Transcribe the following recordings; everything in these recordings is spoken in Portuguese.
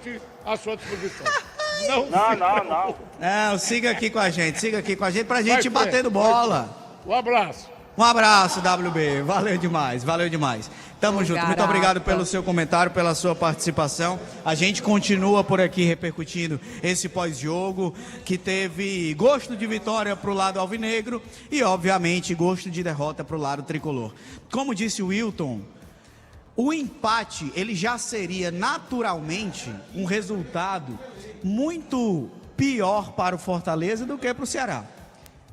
coloque à sua disposição. Não, siga aqui com a gente pra gente ir batendo bola. Um abraço. Um abraço, WB. Valeu demais, valeu demais. Tamo junto. Muito obrigado pelo seu comentário, pela sua participação. A gente continua por aqui repercutindo esse pós-jogo, que teve gosto de vitória pro lado alvinegro e, obviamente, gosto de derrota pro lado tricolor. Como disse o Wilton, o empate, ele já seria naturalmente um resultado muito pior para o Fortaleza do que para o Ceará.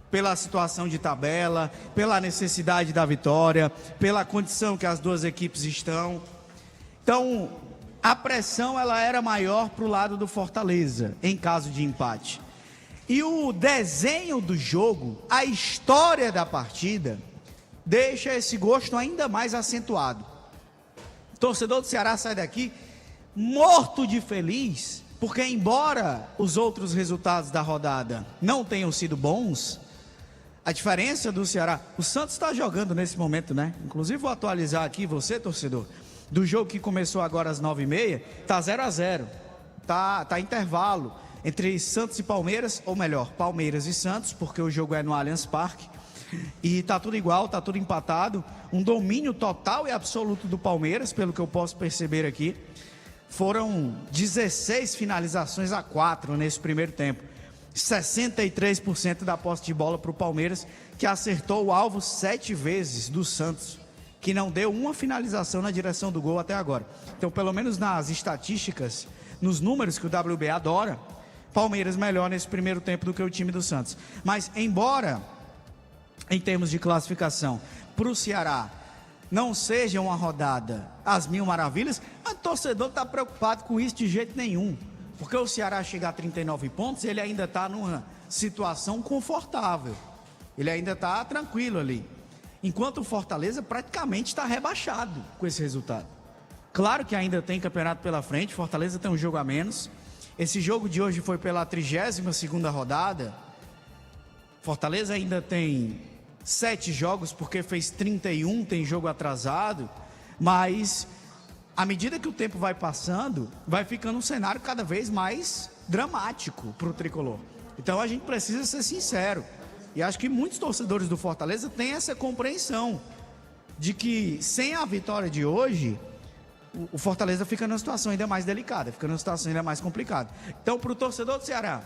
Pela situação de tabela, pela necessidade da vitória, pela condição que as duas equipes estão. Então, a pressão ela era maior para o lado do Fortaleza, em caso de empate. E o desenho do jogo, a história da partida, deixa esse gosto ainda mais acentuado. O torcedor do Ceará sai daqui morto de feliz, porque embora os outros resultados da rodada não tenham sido bons, a diferença do Ceará, o Santos está jogando nesse momento, né? Inclusive vou atualizar aqui, você torcedor, do jogo que começou agora às 9h30, tá 0-0, tá intervalo entre Santos e Palmeiras, ou melhor, Palmeiras e Santos, porque o jogo é no Allianz Parque, e tá tudo igual, tá tudo empatado, um domínio total e absoluto do Palmeiras, pelo que eu posso perceber aqui. Foram 16 finalizações a 4 nesse primeiro tempo. 63% da posse de bola para o Palmeiras, que acertou o alvo 7 vezes do Santos, que não deu uma finalização na direção do gol até agora. Então, pelo menos nas estatísticas, nos números que o WB adora, Palmeiras melhor nesse primeiro tempo do que o time do Santos. Mas, embora, em termos de classificação, para o Ceará não seja uma rodada às mil maravilhas, o torcedor está preocupado com isso de jeito nenhum. Porque o Ceará chega a 39 pontos, ele ainda está numa situação confortável. Ele ainda está tranquilo ali. Enquanto o Fortaleza praticamente está rebaixado com esse resultado. Claro que ainda tem campeonato pela frente, Fortaleza tem um jogo a menos. Esse jogo de hoje foi pela 32ª rodada. Fortaleza ainda tem 7 jogos, porque fez 31, tem jogo atrasado. Mas à medida que o tempo vai passando, vai ficando um cenário cada vez mais dramático para o tricolor. Então a gente precisa ser sincero. E acho que muitos torcedores do Fortaleza têm essa compreensão de que sem a vitória de hoje, o Fortaleza fica numa situação ainda mais delicada, fica numa situação ainda mais complicada. Então, para o torcedor do Ceará,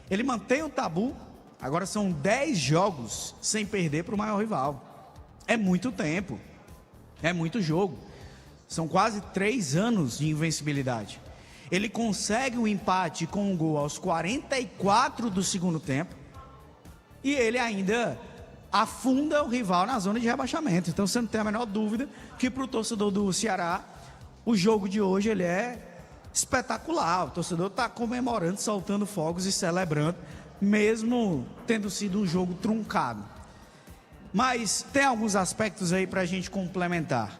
ele mantém o tabu. Agora são 10 jogos sem perder para o maior rival. É muito tempo, é muito jogo. São quase 3 anos de invencibilidade. Ele consegue um empate com um gol aos 44 do segundo tempo. E ele ainda afunda o rival na zona de rebaixamento. Então você não tem a menor dúvida que para o torcedor do Ceará, o jogo de hoje ele é espetacular. O torcedor está comemorando, soltando fogos e celebrando, mesmo tendo sido um jogo truncado. Mas tem alguns aspectos aí para a gente complementar.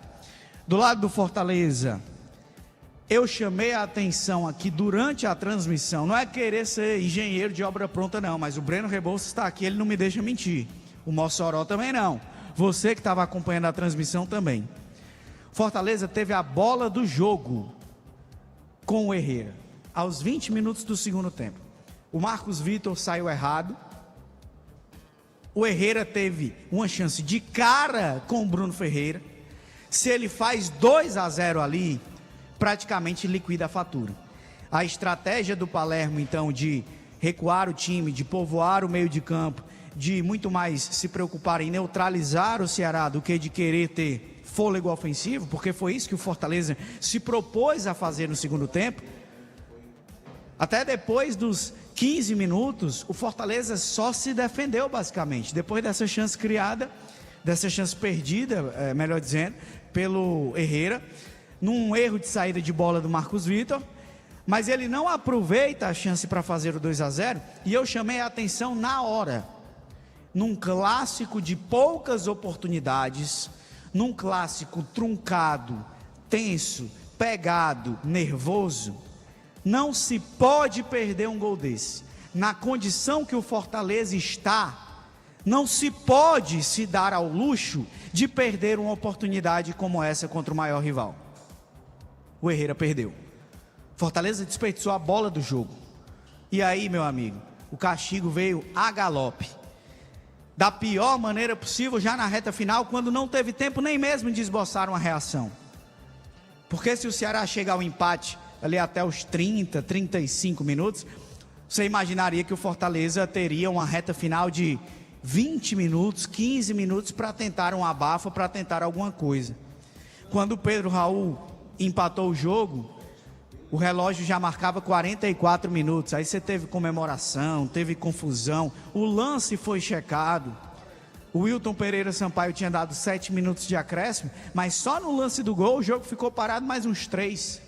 Do lado do Fortaleza, eu chamei a atenção aqui durante a transmissão, não é querer ser engenheiro de obra pronta não, mas o Breno Rebouças está aqui, ele não me deixa mentir. O Mossoró também não. Você que estava acompanhando a transmissão também. Fortaleza teve a bola do jogo com o Herrera, aos 20 minutos do segundo tempo. O Marcos Vitor saiu errado. O Herrera teve uma chance de cara com o Bruno Ferreira. Se ele faz 2-0 ali, praticamente liquida a fatura. A estratégia do Palermo, então, de recuar o time, de povoar o meio de campo, de muito mais se preocupar em neutralizar o Ceará do que de querer ter fôlego ofensivo, porque foi isso que o Fortaleza se propôs a fazer no segundo tempo. Até depois dos 15 minutos, o Fortaleza só se defendeu basicamente. Depois dessa chance criada, dessa chance perdida, melhor dizendo, pelo Herrera, num erro de saída de bola do Marcos Vitor, mas ele não aproveita a chance para fazer o 2-0, e eu chamei a atenção na hora, num clássico de poucas oportunidades, num clássico truncado, tenso, pegado, nervoso, não se pode perder um gol desse. Na condição que o Fortaleza está, não se pode se dar ao luxo de perder uma oportunidade como essa contra o maior rival. O Herrera perdeu. Fortaleza desperdiçou a bola do jogo. E aí, meu amigo, o castigo veio a galope. Da pior maneira possível, já na reta final, quando não teve tempo nem mesmo de esboçar uma reação. Porque se o Ceará chega ao empate ali até os 30, 35 minutos, você imaginaria que o Fortaleza teria uma reta final de 20 minutos, 15 minutos para tentar um abafo, para tentar alguma coisa. Quando o Pedro Raul empatou o jogo, o relógio já marcava 44 minutos, aí você teve comemoração, teve confusão, o lance foi checado. O Wilton Pereira Sampaio tinha dado 7 minutos de acréscimo, mas só no lance do gol o jogo ficou parado mais uns 3.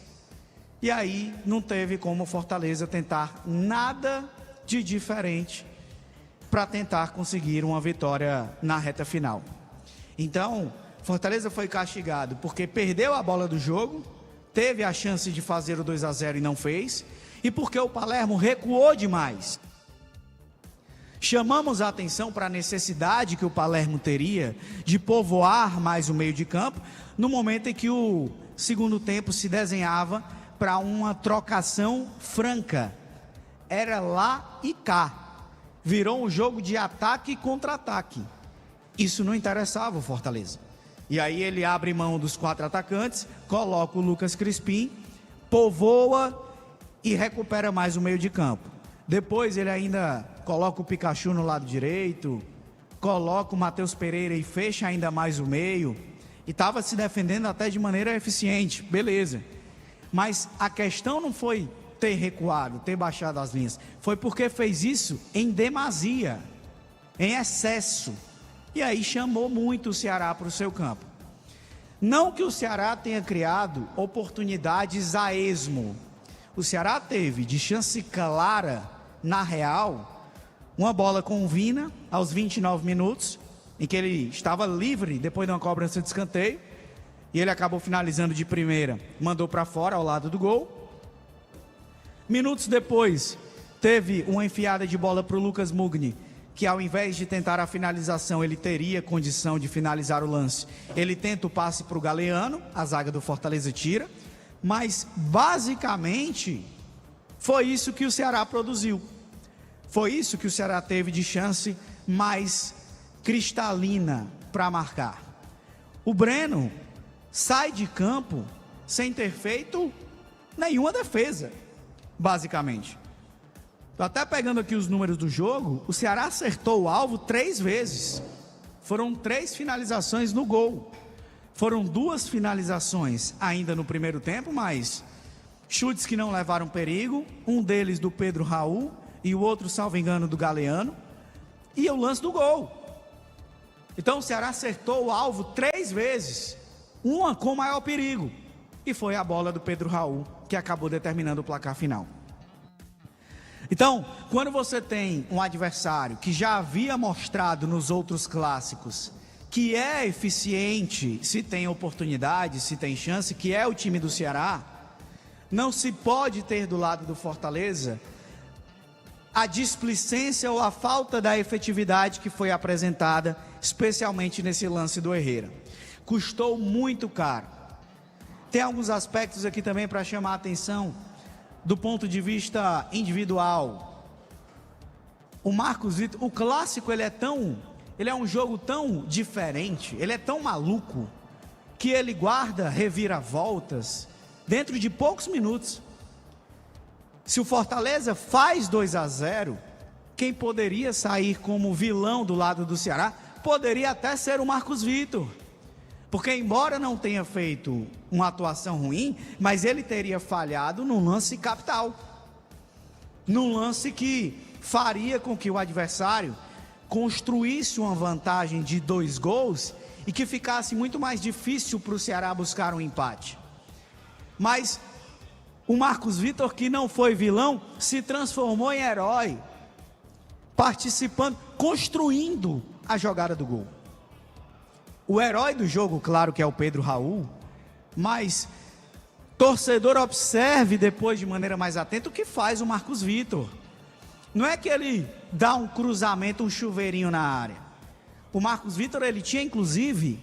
E aí não teve como o Fortaleza tentar nada de diferente para tentar conseguir uma vitória na reta final. Então, Fortaleza foi castigado porque perdeu a bola do jogo, teve a chance de fazer o 2-0 e não fez, e porque o Palermo recuou demais. Chamamos a atenção para a necessidade que o Palermo teria de povoar mais o meio de campo, no momento em que o segundo tempo se desenhava para uma trocação franca. Era lá e cá. Virou um jogo de ataque e contra-ataque. Isso não interessava o Fortaleza. E aí ele abre mão dos 4 atacantes, coloca o Lucas Crispim, povoa e recupera mais o meio de campo. Depois ele ainda coloca o Pikachu no lado direito, coloca o Matheus Pereira e fecha ainda mais o meio. E estava se defendendo até de maneira eficiente, beleza. Mas a questão não foi ter recuado, ter baixado as linhas. Foi porque fez isso em demasia, em excesso. E aí chamou muito o Ceará para o seu campo. Não que o Ceará tenha criado oportunidades a esmo. O Ceará teve de chance clara, na real, uma bola com o Vina, aos 29 minutos, em que ele estava livre depois de uma cobrança de escanteio, e ele acabou finalizando de primeira, mandou para fora ao lado do gol. Minutos depois, teve uma enfiada de bola para o Lucas Mugni, que ao invés de tentar a finalização, ele teria condição de finalizar o lance. Ele tenta o passe para o Galeano, a zaga do Fortaleza tira, mas basicamente foi isso que o Ceará produziu. Foi isso que o Ceará teve de chance mais cristalina para marcar. O Breno sai de campo sem ter feito nenhuma defesa, basicamente. Estou até pegando aqui os números do jogo. O Ceará acertou o alvo 3 vezes. Foram 3 finalizações no gol. Foram 2 finalizações ainda no primeiro tempo, mas chutes que não levaram perigo. Um deles do Pedro Raul e o outro, salvo engano, do Galeano. E o lance do gol. Então o Ceará acertou o alvo 3 vezes. Uma com maior perigo. E foi a bola do Pedro Raul que acabou determinando o placar final. Então, quando você tem um adversário que já havia mostrado nos outros clássicos que é eficiente, se tem oportunidade, se tem chance, que é o time do Ceará, não se pode ter do lado do Fortaleza a displicência ou a falta da efetividade que foi apresentada, especialmente nesse lance do Herrera. Custou muito caro. Tem alguns aspectos aqui também para chamar a atenção. Do ponto de vista individual, o Marcos Vitor, o clássico, ele é um jogo tão diferente, ele é tão maluco, que ele guarda reviravoltas dentro de poucos minutos. Se o Fortaleza faz 2-0, quem poderia sair como vilão do lado do Ceará, poderia até ser o Marcos Vitor. Porque embora não tenha feito uma atuação ruim, mas ele teria falhado num lance capital. Num lance que faria com que o adversário construísse uma vantagem de 2 gols e que ficasse muito mais difícil para o Ceará buscar um empate. Mas o Marcos Vitor, que não foi vilão, se transformou em herói, participando, construindo a jogada do gol. O herói do jogo, claro que é o Pedro Raul, mas torcedor, observe depois de maneira mais atenta o que faz o Marcos Vitor. Não é que ele dá um cruzamento, um chuveirinho na área. O Marcos Vitor, ele tinha inclusive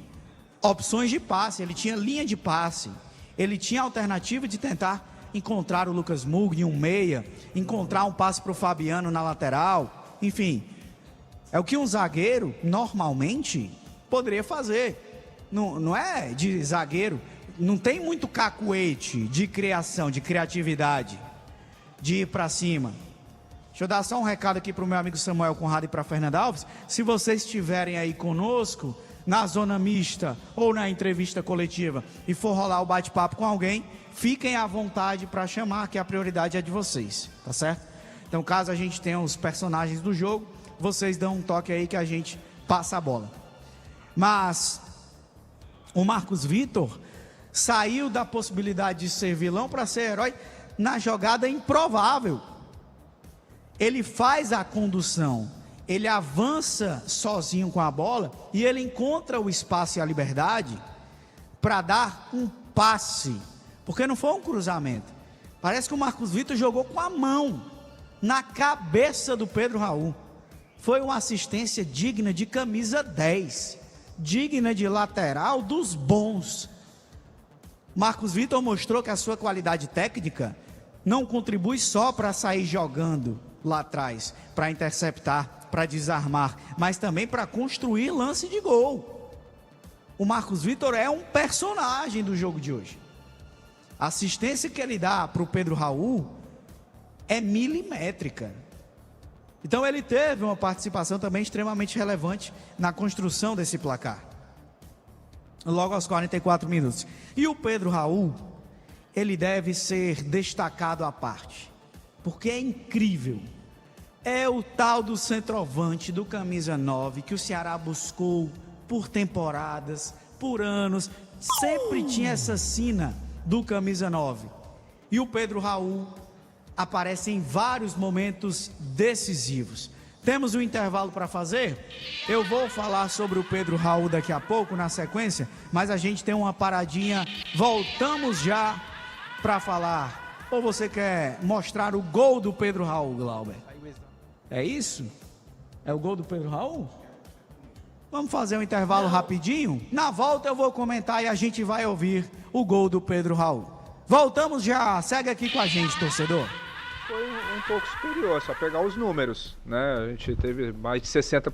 opções de passe, ele tinha linha de passe, ele tinha alternativa de tentar encontrar o Lucas Mugni, um meia, encontrar um passe para o Fabiano na lateral, enfim. É o que um zagueiro, normalmente, poderia fazer. Não é de zagueiro, não tem muito cacuete de criação, de criatividade, de ir para cima. Deixa eu dar só um recado aqui para o meu amigo Samuel Conrado e para a Fernanda Alves. Se vocês estiverem aí conosco, na zona mista ou na entrevista coletiva, e for rolar o bate-papo com alguém, fiquem à vontade para chamar, que a prioridade é de vocês, tá certo? Então, caso a gente tenha os personagens do jogo, vocês dão um toque aí que a gente passa a bola. Mas o Marcos Vitor saiu da possibilidade de ser vilão para ser herói na jogada improvável. Ele faz a condução, ele avança sozinho com a bola e ele encontra o espaço e a liberdade para dar um passe, porque não foi um cruzamento. Parece que o Marcos Vitor jogou com a mão na cabeça do Pedro Raul. Foi uma assistência digna de camisa 10, digna de lateral dos bons. Marcos Vitor mostrou que a sua qualidade técnica não contribui só para sair jogando lá atrás, para interceptar, para desarmar, mas também para construir lance de gol. O Marcos Vitor é um personagem do jogo de hoje. A assistência que ele dá para o Pedro Raul é milimétrica. Então ele teve uma participação também extremamente relevante na construção desse placar. Logo aos 44 minutos. E o Pedro Raul, ele deve ser destacado à parte, porque é incrível. É o tal do centroavante do camisa 9 que o Ceará buscou por temporadas, por anos, sempre tinha essa sina do camisa 9. E o Pedro Raul aparece em vários momentos decisivos. Temos um intervalo para fazer? Eu vou falar sobre o Pedro Raul daqui a pouco, na sequência, mas a gente tem uma paradinha. Voltamos já para falar. Ou você quer mostrar o gol do Pedro Raul, Glauber? É isso? É o gol do Pedro Raul? Vamos fazer um intervalo rapidinho? Na volta eu vou comentar e a gente vai ouvir o gol do Pedro Raul. Voltamos já, segue aqui com a gente, torcedor. Foi um pouco superior, só pegar os números, né? A gente teve mais de 60%